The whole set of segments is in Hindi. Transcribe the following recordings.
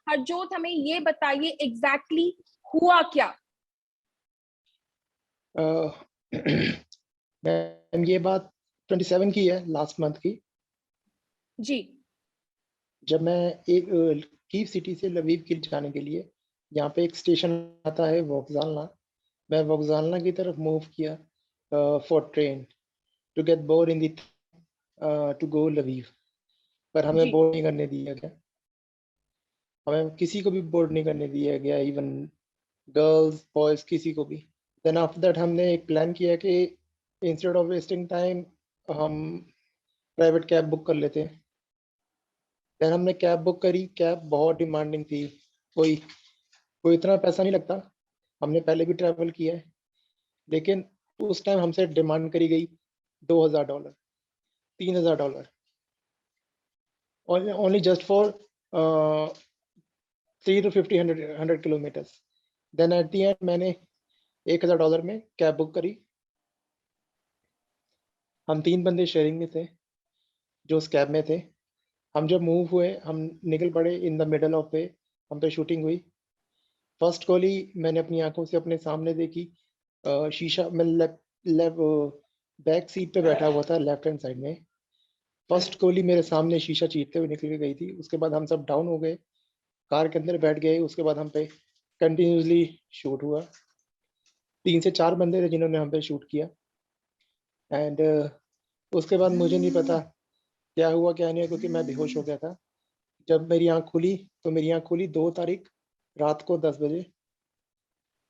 हरजोत हमें ये बताइए एग्जैक्टली हुआ क्या? मैम ये बात 27 की है, लास्ट मंथ की। जी जब मैं एक कीव सिटी से लवीव की जाने के लिए, यहाँ पे एक स्टेशन आता है वोक्जालना, मैं वोक्जालना की तरफ मूव किया for train to get board in the to go Lviv. पर हमें जी बोर्ड नहीं करने दिया गया, हमें किसी को भी बोर्ड नहीं करने दिया गया, इवन गर्ल्स बॉयज किसी को भी। देन आफ्टर दैट हमने एक प्लान किया कि इंस्टेड ऑफ वेस्टिंग टाइम हम प्राइवेट कैब बुक कर लेते हैं। देन हमने कैब बुक करी, कैब बहुत डिमांडिंग थी। कोई कोई इतना पैसा नहीं लगता, हमने पहले भी ट्रैवल किया है, लेकिन उस टाइम हमसे डिमांड करी गई $2000, $3000, only just for 3 to 50 kilometres. Then at the end मैंने $1000 में कैब बुक करी। हम 3 बंदे शेयरिंग में थे जो उस कैब में थे। हम जब मूव हुए, हम निकल पड़े इन द मिडल ऑफ वे, हम पे शूटिंग हुई। फर्स्ट गोली मैंने अपनी आंखों से अपने सामने देखी। शीशा, मैं बैक सीट पे बैठा हुआ था लेफ्ट हैंड साइड में। फर्स्ट गोली मेरे सामने शीशा चीरते हुए निकल के गई थी। उसके बाद हम सब डाउन हो गए, कार के अंदर बैठ गए। उसके बाद हम पे कंटिन्यूसली शूट हुआ। 3 से 4 बंदे थे जिन्होंने हम पे शूट किया। एंड उसके बाद मुझे नहीं पता क्या हुआ क्या नहीं हुआ, क्योंकि मैं बेहोश हो गया था। जब मेरी आंख खुली तो मेरी आंख खुली 2 तारीख रात को 10 बजे।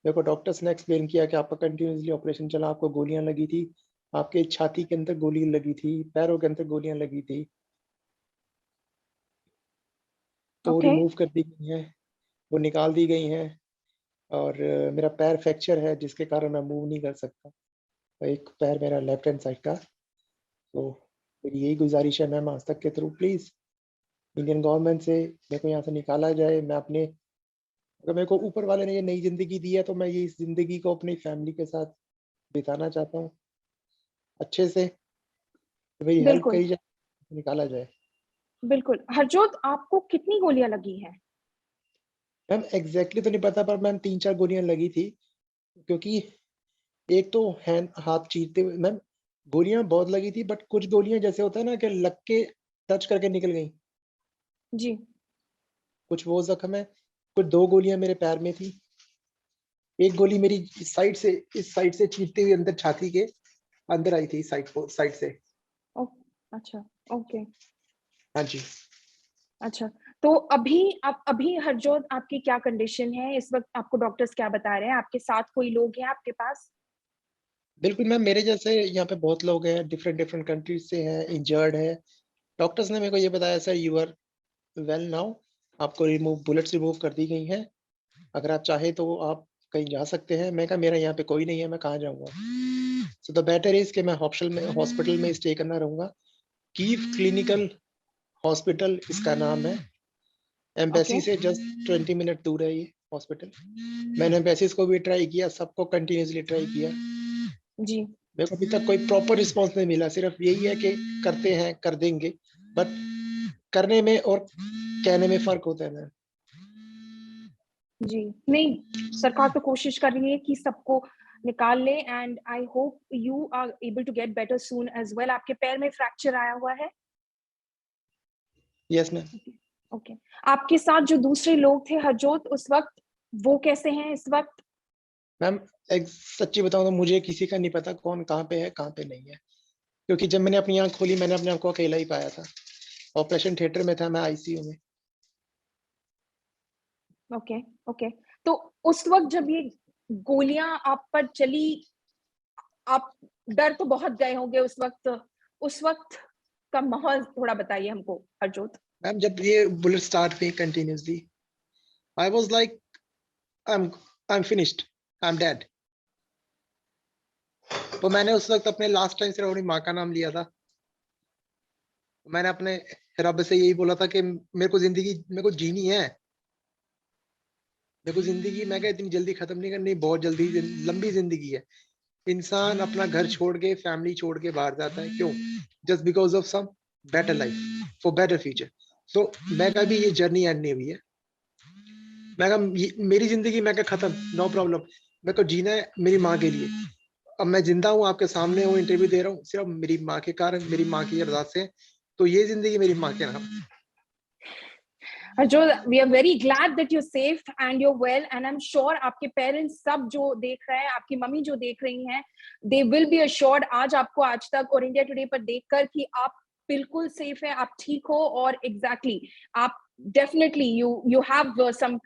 मेरे को डॉक्टर्स ने एक्सप्लेन किया कि आपका कंटिन्यूसली ऑपरेशन चला, आपको गोलियां लगी थी, आपके छाती के अंदर गोली लगी थी, पैरों के अंदर गोलियां लगी थी, तो ओके रिमूव कर दी गई हैं, वो निकाल दी गई हैं। और मेरा पैर फ्रैक्चर है जिसके कारण मैं मूव नहीं कर सकता, एक पैर मेरा लेफ्ट हैंड साइड का। तो मेरी यही गुजारिश है मैम, आज तक के थ्रू प्लीज़ इंडियन गवर्नमेंट से मेरे को यहाँ से निकाला जाए। मैं अपने, अगर मेरे को ऊपर वाले ने ये नई ज़िंदगी दी है तो मैं ये इस ज़िंदगी को अपनी फैमिली के साथ बिताना चाहता हूँ अच्छे से। तो मेरी हेल्प बिल्कुल करी जाए, निकाला जाए। बिल्कुल। हरजोत आपको कितनी गोलियां लगी हैं? मैम एग्जैक्टली तो नहीं पता, पर मैम 3-4 गोलियां लगी थी। क्योंकि एक तो हैंड हाथ चीरते हुए मैम गोलियां बहुत लगी थी, बट कुछ गोलियां जैसे होता है ना कि लग के टच करके निकल गई, जी कुछ वो जख्म है। कुछ 2 गोलियां मेरे पैर में थी, एक गोली मेरी इस साइड से चीरते हुए अंदर छाती के अंदर आई थी, साइड से। ओ, अच्छा ओके हाँ जी। अच्छा। तो अभी हरजोत आपकी क्या कंडीशन है इस वक्त? आपको डॉक्टर्स क्या बता रहे हैं? आपके साथ कोई लोग हैं आपके पास? बिल्कुल मैम, मेरे जैसे यहाँ पे बहुत लोग हैं, डिफरेंट डिफरेंट कंट्रीज से हैं, इंजर्ड है। डॉक्टर्स ने मेरे को ये बताया, sir you are well now, आपको बुलेट्स रिमूव कर दी गई हैं, अगर आप चाहे तो आप कहीं जा सकते हैं। मैं कहा मेरा यहाँ पे कोई नहीं है, मैं कहाँ जाऊँगा। सो द बेटर इज कि मैं हॉस्पिटल में स्टे करना रहूँगा। कीव क्लिनिकल हॉस्पिटल इसका नाम है। ओके एम्बेसी से जस्ट 20 मिनट दूर है ये हॉस्पिटल। मैंने एम्बेसीज को भी ट्राई किया, सबको कंटिन्यूसली ट्राई किया, जी मेरे को अभी तक कोई प्रॉपर रिस्पॉन्स नहीं मिला। सिर्फ यही है कि करते हैं, कर देंगे, बट करने में और कहने में फर्क होता है ना। जी नहीं, सरकार तो कोशिश कर रही है कि सबको निकाल ले and I hope you are able to get better soon as well. आपके पैर में फ्रैक्चर आया हुआ है? Yes ma'am. ओके। आपके साथ जो दूसरे लोग थे हरजोत उस वक्त, वो कैसे हैं इस वक्त? मैम एक सच्ची बताऊं तो मुझे किसी का नहीं पता कौन कहाँ पे है, कहाँ पे नहीं है। क्योंकि जब मैंने अपनी आंख खोली, मैंने अपने आप को अकेला ही पाया था। ऑपरेशन थिएटर में था मैं, आईसीयू में। Okay okay. तो उस वक्त जब ये गोलियां आप पर चली, आप डर तो बहुत गए होंगे उस वक्त का माहौल थोड़ा बताइए हमको हरजोत। मैम जब ये बुलेट स्टार्ट हुई continuously, I was like I am finished, I am dead. तो मैंने उस वक्त अपने लास्ट टाइम सिर्फ अपनी माँ का नाम लिया था। मैंने अपने रब से यही बोला था कि मेरे को जीनी है। मेरे को जिंदगी, मैं क्या इतनी जल्दी खत्म नहीं करनी, बहुत जल्दी लंबी जिंदगी है। इंसान अपना घर छोड़ के, फैमिली छोड़ के बाहर जाता है, क्यों? Just because of some better life, for better future. So मैं कभी ये जर्नी एंड नहीं हुई है। मैं कहा मेरी जिंदगी मैं क्या खत्म, नो प्रॉब्लम, मेरे को जीना है मेरी माँ के लिए। अब मैं जिंदा हूँ, आपके सामने हूँ, इंटरव्यू दे रहा हूँ सिर्फ मेरी माँ के कारण, मेरी माँ की अरदास से। तो ये जिंदगी मेरी माँ के नाम। Harjot, we are very glad that you're safe and you're well, and I'm sure आपके parents सब जो देख रहे हैं, आपकी मम्मी जो देख रही हैं, they will be assured आज आपको आज तक और इंडिया टुडे पर देखकर कि आप बिल्कुल सेफ है, आप ठीक हो और exactly आप definitely you have some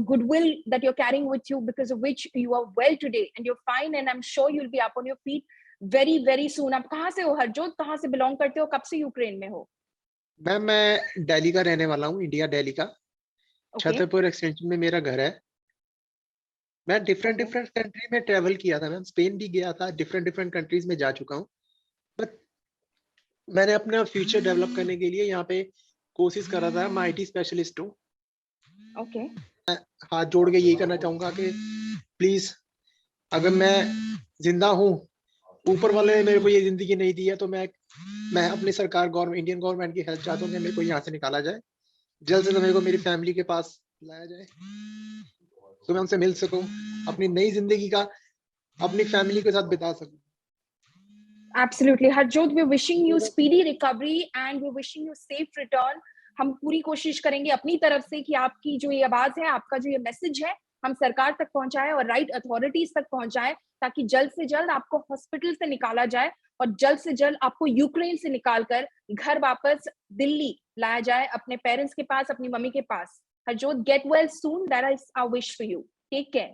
goodwill that you're carrying with you because of which you are well today and you're fine and I'm sure you'll be up on your feet very very soon. आप कहाँ से हो हरजोत, कहाँ से belong करते हो, कब से यूक्रेन में हो? मैं दिल्ली का रहने वाला हूँ, इंडिया दिल्ली का। Okay, छतरपुर एक्सटेंशन में मेरा घर है। मैं डिफरेंट okay. डिफरेंट कंट्री में ट्रेवल किया था, मैं स्पेन भी गया था, डिफरेंट डिफरेंट कंट्रीज में जा चुका हूँ। बट मैंने अपना फ्यूचर डेवलप करने के लिए यहाँ पे कोशिश कर रहा था। मैं IT स्पेशलिस्ट हूँ। Okay. हाथ जोड़ के यही करना चाहूंगा कि प्लीज, अगर मैं जिंदा हूँ, ऊपर वाले ने मेरे को ये जिंदगी नहीं दी है, तो मैं अपनी सरकार, गवर्नमेंट, इंडियन गवर्नमेंट की हेल्प चाहता हूँ कि मेरे को यहाँ से निकाला जाए जल्द से जल्द, मेरे को मेरी फैमिली के पास लाया जाए, तो मैं उनसे मिल सकूं, अपनी नई जिंदगी का अपनी फैमिली के साथ बिता सकूं। Absolutely. Harjot, we're wishing you speedy recovery and we're wishing you safe return. हम पूरी कोशिश करेंगे अपनी तरफ से कि आपकी जो ये आवाज है, आपका जो ये मैसेज है, हम सरकार तक पहुंचाएं और राइट अथॉरिटीज तक पहुंचाएं ताकि जल्द से जल्द आपको हॉस्पिटल से निकाला जाए और जल्द से जल्द आपको यूक्रेन से निकालकर घर वापस दिल्ली लाया जाए, अपने पेरेंट्स के पास, अपनी मम्मी के पास. Harjot, get well soon. That is our wish for you. Take care.